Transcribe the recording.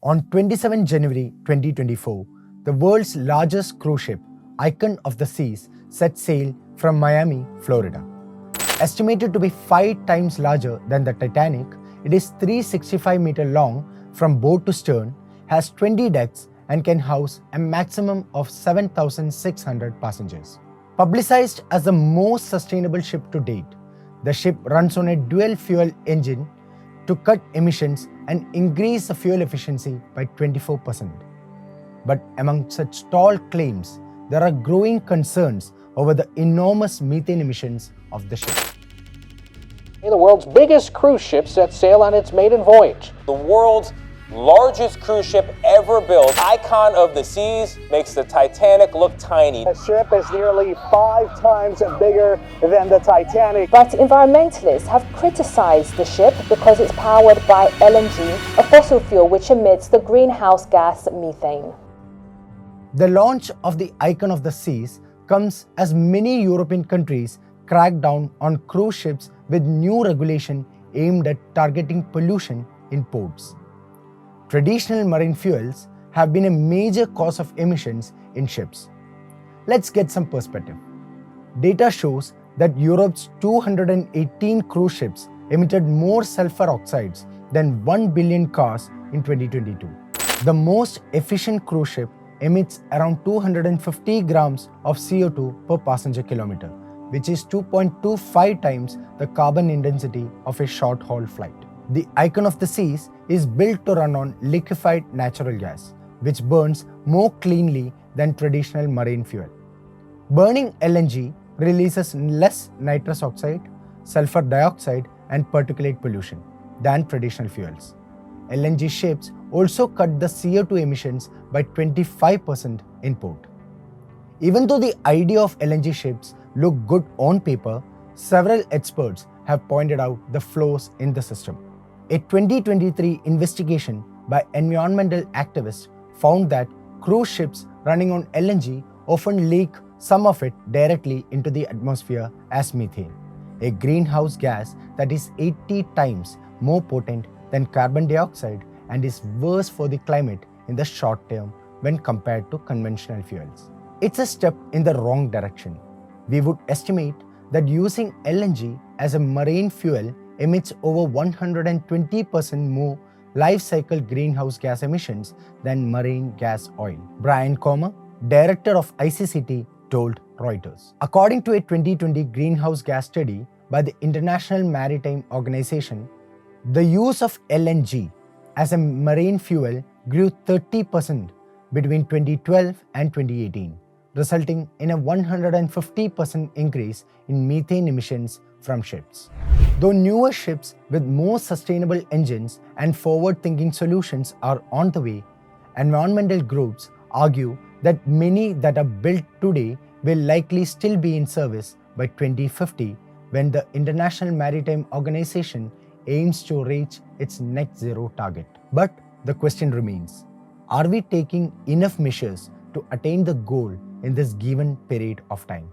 On 27 January 2024, the world's largest cruise ship, Icon of the Seas, set sail from Miami, Florida. Estimated to be 5 times larger than the Titanic, it is 365 meters long from bow to stern, has 20 decks, and can house a maximum of 7,600 passengers. Publicized as the most sustainable ship to date, the ship runs on a dual-fuel engine to cut emissions and increase the fuel efficiency by 24%. But among such tall claims, there are growing concerns over the enormous methane emissions of the ship. The world's biggest cruise ship set sail on its maiden voyage. The world's largest cruise ship ever built, Icon of the Seas, makes the Titanic look tiny. The ship is nearly 5 times bigger than the Titanic. But environmentalists have criticized the ship because it's powered by LNG, a fossil fuel which emits the greenhouse gas methane. The launch of the Icon of the Seas comes as many European countries crack down on cruise ships with new regulation aimed at targeting pollution in ports. Traditional marine fuels have been a major cause of emissions in ships. Let's get some perspective. Data shows that Europe's 218 cruise ships emitted more sulphur oxides than 1 billion cars in 2022. The most efficient cruise ship emits around 250 grams of CO2 per passenger kilometer, which is 2.25 times the carbon intensity of a short-haul flight. The Icon of the Seas is built to run on liquefied natural gas, which burns more cleanly than traditional marine fuel. Burning LNG releases less nitrous oxide, sulfur dioxide, and particulate pollution than traditional fuels. LNG ships also cut the CO2 emissions by 25% in port. Even though the idea of LNG ships look good on paper, several experts have pointed out the flaws in the system. A 2023 investigation by environmental activists found that cruise ships running on LNG often leak some of it directly into the atmosphere as methane, a greenhouse gas that is 80 times more potent than carbon dioxide and is worse for the climate in the short term when compared to conventional fuels. It's a step in the wrong direction. We would estimate that using LNG as a marine fuel emits over 120% more life cycle greenhouse gas emissions than marine gas oil. Brian Comer, director of ICCT, told Reuters. According to a 2020 greenhouse gas study by the International Maritime Organization, the use of LNG as a marine fuel grew 30% between 2012 and 2018, resulting in a 150% increase in methane emissions from ships. Though newer ships with more sustainable engines and forward-thinking solutions are on the way, environmental groups argue that many that are built today will likely still be in service by 2050 when the International Maritime Organization aims to reach its net zero target. But the question remains, are we taking enough measures to attain the goal in this given period of time?